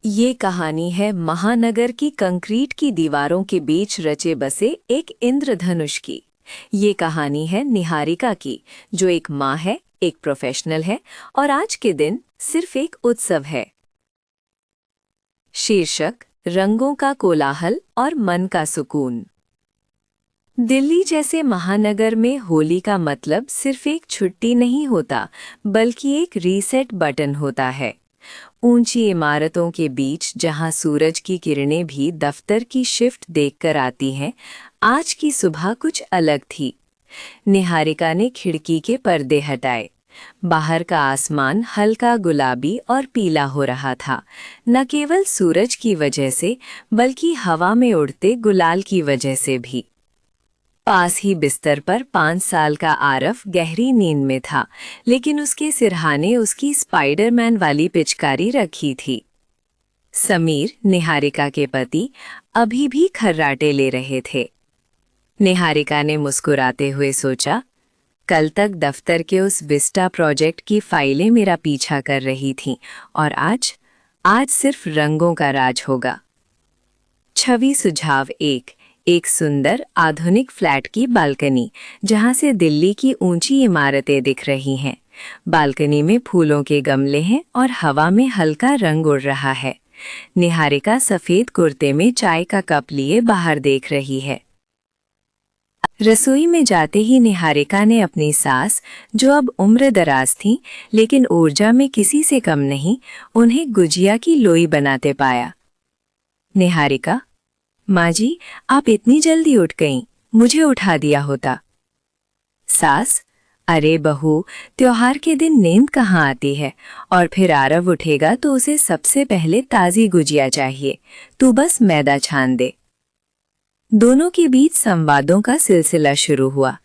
ये कहानी है महानगर की कंक्रीट की दीवारों के बीच रचे बसे एक इंद्रधनुष की। ये कहानी है निहारिका की, जो एक माँ है, एक प्रोफेशनल है और आज के दिन सिर्फ एक उत्सव है। शीर्षक: रंगों का कोलाहल और मन का सुकून। दिल्ली जैसे महानगर में होली का मतलब सिर्फ एक छुट्टी नहीं होता, बल्कि एक रीसेट बटन होता है। ऊंची इमारतों के बीच जहां सूरज की किरणें भी दफ्तर की शिफ्ट देखकर आती हैं, आज की सुबह कुछ अलग थी। निहारिका ने खिड़की के पर्दे हटाए। बाहर का आसमान हल्का गुलाबी और पीला हो रहा था, न केवल सूरज की वजह से बल्कि हवा में उड़ते गुलाल की वजह से भी। पास ही बिस्तर पर 5 साल का आरव गहरी नींद में था, लेकिन उसके सिरहाने उसकी स्पाइडरमैन वाली पिचकारी रखी थी। समीर, निहारिका के पति, अभी भी खर्राटे ले रहे थे। निहारिका ने मुस्कुराते हुए सोचा, कल तक दफ्तर के उस विस्टा प्रोजेक्ट की फाइलें मेरा पीछा कर रही थीं, और आज सिर्फ रंगों का राज होगा। छवि सुझाव एक सुंदर आधुनिक फ्लैट की बालकनी, जहां से दिल्ली की ऊंची इमारतें दिख रही हैं। बालकनी में फूलों के गमले हैं और हवा में हल्का रंग उड़ रहा है। निहारिका सफेद कुर्ते में चाय का कप लिए बाहर देख रही है। रसोई में जाते ही निहारिका ने अपनी सास, जो अब उम्र दराज थीं लेकिन ऊर्जा में किसी से कम नहीं, उन्हें गुजिया की लोई बनाते पाया। निहारिका: माँ जी, आप इतनी जल्दी उठ गईं, मुझे उठा दिया होता। सास: अरे बहू, त्योहार के दिन नींद कहाँ आती है, और फिर आरव उठेगा तो उसे सबसे पहले ताज़ी गुजिया चाहिए, तू बस मैदा छान दे। दोनों के बीच संवादों का सिलसिला शुरू हुआ।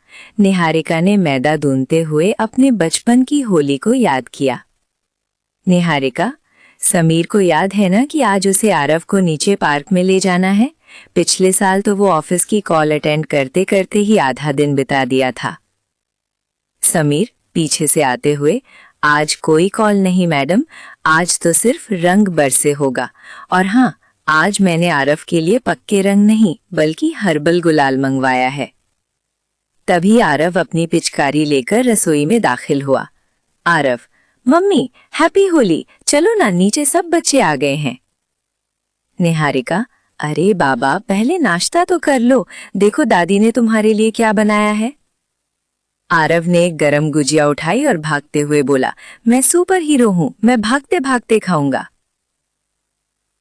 निहारिका ने मैदा गूंथते हुए अपने बचपन की होली को याद किया। निहारिका: समीर को याद है ना कि आज उसे आरव को नीचे पार्क में ले जाना है? पिछले साल तो वो ऑफिस की कॉल अटेंड करते करते ही आधा दिन बिता दिया था। समीर पीछे से आते हुए: आज कोई कॉल नहीं मैडम, आज तो सिर्फ रंग बरसे होगा। और हाँ, आज मैंने आरव के लिए पक्के रंग नहीं बल्कि हर्बल गुलाल मंगवाया है। तभी आरव अपनी पिचकारी लेकर रसोई में दाखिल हुआ। आरव: मम्मी, हैप्पी होली, चलो ना, नीचे सब बच्चे आ गए हैं। निहारिका: अरे बाबा, पहले नाश्ता तो कर लो, देखो दादी ने तुम्हारे लिए क्या बनाया है। आरव ने एक गरम गुजिया उठाई और भागते हुए बोला, मैं सुपर हीरो हूं, मैं भागते भागते खाऊंगा।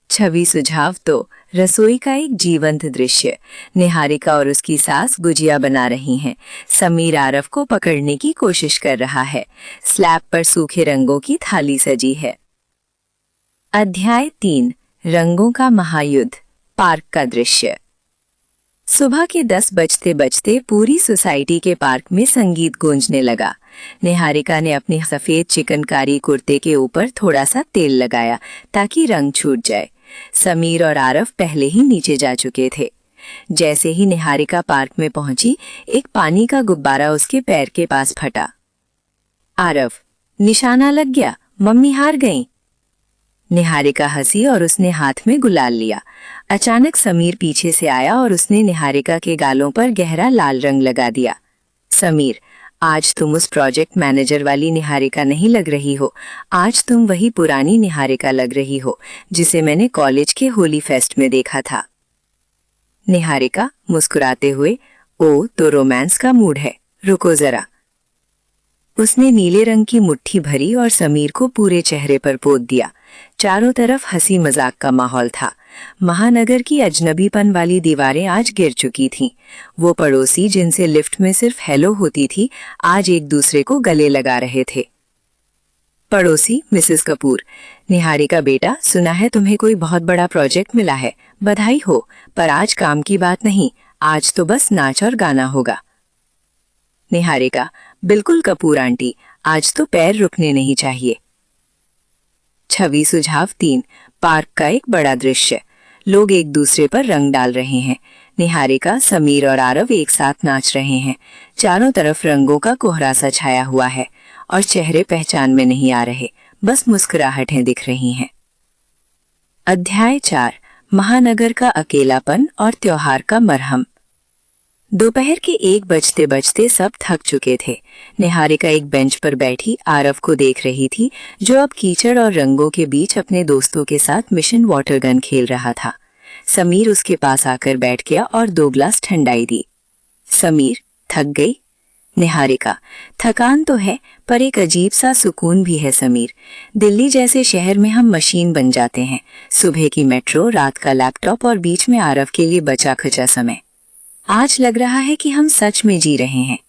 छवि सुझाव रसोई का एक जीवंत दृश्य। निहारिका और उसकी सास गुजिया बना रही हैं। समीर आरव को पकड़ने की कोशिश कर रहा है। स्लैब पर सूखे रंगों की थाली सजी है। अध्याय 3: रंगों का महायुद्ध। पार्क का दृश्य। सुबह के 10 बजते बजते पूरी सोसाइटी के पार्क में संगीत गूंजने लगा। निहारिका ने अपने सफेद चिकनकारी कुर्ते के ऊपर थोड़ा सा तेल लगाया ताकि रंग छूट जाए। समीर और आरव पहले ही नीचे जा चुके थे। जैसे ही निहारिका पार्क में पहुंची, एक पानी का गुब्बारा उसके पैर के पास फटा। आरव: निशाना लग गया, मम्मी हार गईं। निहारिका हंसी और उसने हाथ में गुलाल लिया। अचानक समीर पीछे से आया और उसने निहारिका के गालों पर गहरा लाल रंग लगा दिया। समीर: आज तुम उस प्रोजेक्ट मैनेजर वाली निहारिका नहीं लग रही हो, आज तुम वही पुरानी निहारिका लग रही हो जिसे मैंने कॉलेज के होली फेस्ट में देखा था। निहारिका मुस्कुराते हुए: ओ, तो रोमांस का मूड है, रुको जरा। उसने नीले रंग की मुट्ठी भरी और समीर को पूरे चेहरे पर पोत दिया। चारों तरफ हंसी मजाक का माहौल था। महानगर की अजनबीपन वाली दीवारें आज गिर चुकी थीं। वो पड़ोसी जिनसे लिफ्ट में सिर्फ हेलो होती थी, आज एक दूसरे को गले लगा रहे थे। पड़ोसी मिसेस कपूर: निहारिका बेटा, सुना है तुम्हें कोई बहुत बड़ा प्रोजेक्ट मिला है, बधाई हो, पर आज काम की बात नहीं, आज तो बस नाच और गाना होगा। निहारिका: बिल्कुल कपूर आंटी, आज तो पैर रुकने नहीं चाहिए। छवि सुझाव 3: पार्क का एक बड़ा दृश्य। लोग एक दूसरे पर रंग डाल रहे हैं। निहारिका, समीर और आरव एक साथ नाच रहे हैं। चारों तरफ रंगों का कोहरा सा छाया हुआ है और चेहरे पहचान में नहीं आ रहे, बस मुस्कुराहटें दिख रही हैं। अध्याय 4 महानगर का अकेलापन और त्योहार का मरहम। दोपहर के 1 बजते बजते सब थक चुके थे। निहारिका एक बेंच पर बैठी आरव को देख रही थी, जो अब कीचड़ और रंगों के बीच अपने दोस्तों के साथ मिशन वाटर गन खेल रहा था। समीर उसके पास आकर बैठ गया और 2 गिलास ठंडाई दी। समीर, थक गई? निहारिका, थकान तो है, पर एक अजीब सा सुकून भी है समीर। दिल्ली जैसे शहर में हम मशीन बन जाते हैं। सुबह की मेट्रो, रात का लैपटॉप और बीच में आरव के लिए बचा खुचा समय। आज लग रहा है कि हम सच में जी रहे हैं।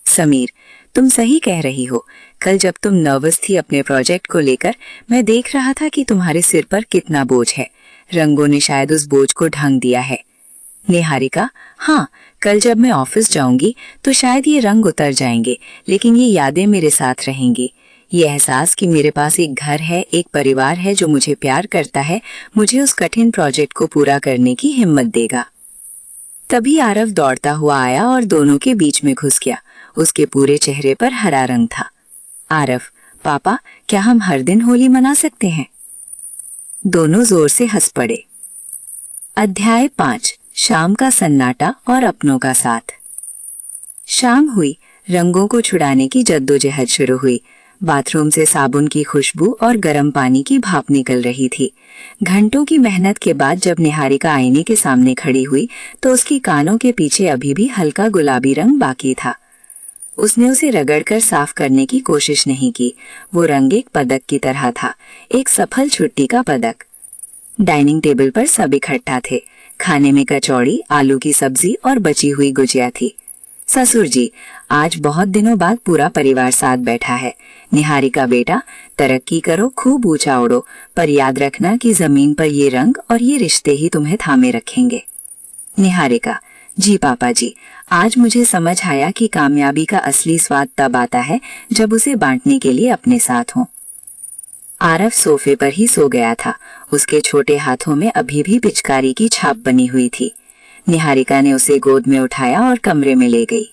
समीर, तुम सही कह रही हो। कल जब तुम नर्वस थी अपने प्रोजेक्ट को लेकर, मैं देख रहा था कि तुम्हारे सिर पर कितना बोझ है। रंगों ने शायद उस बोझ को ढंग दिया है। निहारिका, हाँ, कल जब मैं ऑफिस जाऊंगी तो शायद ये रंग उतर जाएंगे, लेकिन ये यादें मेरे साथ रहेंगी। ये एहसास कि मेरे पास एक घर है, एक परिवार है जो मुझे प्यार करता है, मुझे उस कठिन प्रोजेक्ट को पूरा करने की हिम्मत देगा। तभी आरव दौड़ता हुआ आया और दोनों के बीच में घुस गया। उसके पूरे चेहरे पर हरा रंग था। आरव, पापा, क्या हम हर दिन होली मना सकते हैं? दोनों जोर से हंस पड़े। अध्याय 5 शाम का सन्नाटा और अपनों का साथ। शाम हुई, रंगों को छुड़ाने की जद्दोजहद शुरू हुई। बाथरूम से साबुन की खुशबू और गर्म पानी की भाप निकल रही थी। घंटों की मेहनत के बाद जब निहारिका आईने के सामने खड़ी हुई तो उसकी कानों के पीछे अभी भी हल्का गुलाबी रंग बाकी था। उसने उसे रगड़कर साफ करने की कोशिश नहीं की। वो रंग एक पदक की तरह था, एक सफल छुट्टी का पदक। डाइनिंग टेबल पर सब इकट्ठा थे। खाने में कचौड़ी, आलू की सब्जी और बची हुई गुजिया थी। ससुर जी, आज बहुत दिनों बाद पूरा परिवार साथ बैठा है। निहारिका बेटा, तरक्की करो, खूब ऊंचा उड़ो, पर याद रखना कि जमीन पर ये रंग और ये रिश्ते ही तुम्हें थामे रखेंगे। निहारिका, जी पापा जी, आज मुझे समझ आया कि कामयाबी का असली स्वाद तब आता है जब उसे बांटने के लिए अपने साथ हों। आरव सोफे पर ही सो गया था। उसके छोटे हाथों में अभी भी पिचकारी की छाप बनी हुई थी। निहारिका ने उसे गोद में उठाया और कमरे में ले गई।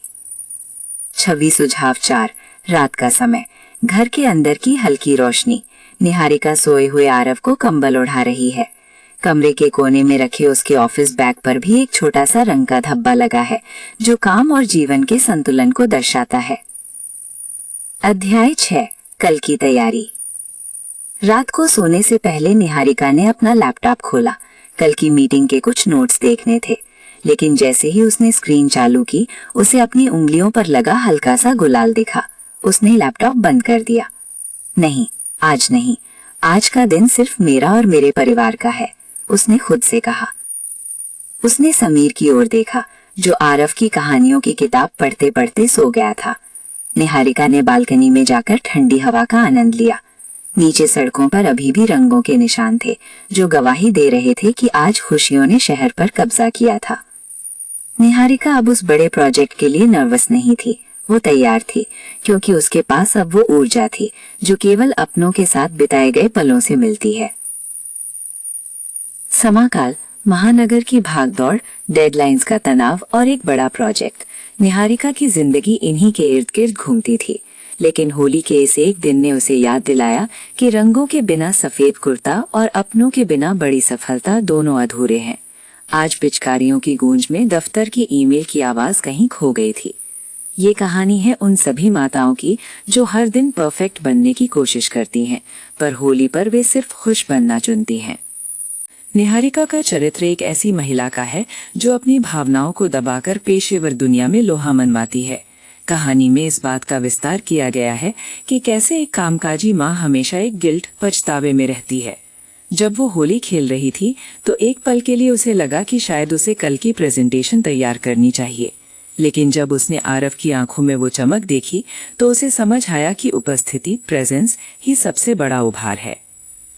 छवि सुझाव 4 रात का समय। घर के अंदर की हल्की रोशनी। निहारिका सोए हुए आरव को कंबल ओढ़ा रही है। कमरे के कोने में रखे उसके ऑफिस बैग पर भी एक छोटा सा रंग का धब्बा लगा है, जो काम और जीवन के संतुलन को दर्शाता है। अध्याय 6 कल की तैयारी। रात को सोने से पहले निहारिका ने अपना लैपटॉप खोला। कल की मीटिंग के कुछ नोट्स देखने थे, लेकिन जैसे ही उसने स्क्रीन चालू की, उसे अपनी उंगलियों पर लगा हल्का सा गुलाल दिखा। उसने लैपटॉप बंद कर दिया। नहीं, आज नहीं, आज का दिन सिर्फ मेरा और मेरे परिवार का है, उसने खुद से कहा। उसने समीर की ओर देखा, जो आरव की कहानियों की किताब पढ़ते पढ़ते सो गया था। निहारिका ने बालकनी में जाकर ठंडी हवा का आनंद लिया। नीचे सड़कों पर अभी भी रंगों के निशान थे, जो गवाही दे रहे थे कि आज खुशियों ने शहर पर कब्जा किया था। निहारिका अब उस बड़े प्रोजेक्ट के लिए नर्वस नहीं थी। वो तैयार थी, क्योंकि उसके पास अब वो ऊर्जा थी जो केवल अपनों के साथ बिताए गए पलों से मिलती है। समाकाल, महानगर की भागदौड़, डेडलाइंस का तनाव और एक बड़ा प्रोजेक्ट। निहारिका की जिंदगी इन्हीं के इर्द गिर्द घूमती थी। लेकिन होली के इस एक दिन ने उसे याद दिलाया कि रंगों के बिना सफेद कुर्ता और अपनों के बिना बड़ी सफलता दोनों अधूरे हैं। आज पिचकारियों की गूंज में दफ्तर की ईमेल की आवाज कहीं खो गई थी। ये कहानी है उन सभी माताओं की जो हर दिन परफेक्ट बनने की कोशिश करती हैं, पर होली पर वे सिर्फ खुश बनना चुनती हैं। निहारिका का चरित्र एक ऐसी महिला का है जो अपनी भावनाओं को दबाकर पेशेवर दुनिया में लोहा मनवाती है। कहानी में इस बात का विस्तार किया गया है कि कैसे एक कामकाजी माँ हमेशा एक गिल्ट, पछतावे में रहती है। जब वो होली खेल रही थी तो एक पल के लिए उसे लगा कि शायद उसे कल की प्रेजेंटेशन तैयार करनी चाहिए, लेकिन जब उसने आरव की आंखों में वो चमक देखी तो उसे समझ आया कि उपस्थिति, प्रेजेंस ही सबसे बड़ा उभार है।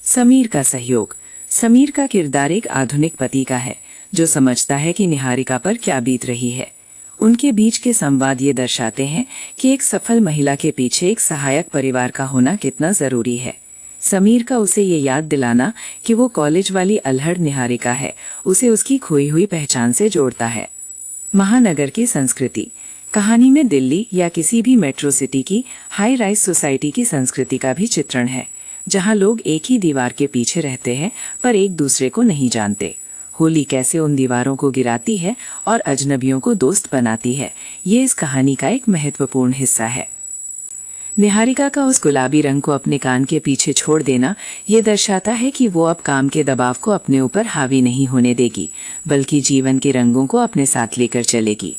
समीर का सहयोग। समीर का किरदार एक आधुनिक पति का है जो समझता है कि निहारिका पर क्या बीत रही है। उनके बीच के संवाद ये दर्शाते हैं कि एक सफल महिला के पीछे एक सहायक परिवार का होना कितना जरूरी है। समीर का उसे ये याद दिलाना कि वो कॉलेज वाली अल्हड़ निहारिका है, उसे उसकी खोई हुई पहचान से जोड़ता है। महानगर की संस्कृति। कहानी में दिल्ली या किसी भी मेट्रो सिटी की हाई राइज सोसाइटी की संस्कृति का भी चित्रण है। जहां लोग एक ही दीवार के पीछे रहते हैं पर एक दूसरे को नहीं जानते। होली कैसे उन दीवारों को गिराती है और अजनबियों को दोस्त बनाती है, ये इस कहानी का एक महत्वपूर्ण हिस्सा है। निहारिका का उस गुलाबी रंग को अपने कान के पीछे छोड़ देना ये दर्शाता है कि वो अब काम के दबाव को अपने ऊपर हावी नहीं होने देगी, बल्कि जीवन के रंगों को अपने साथ लेकर चलेगी।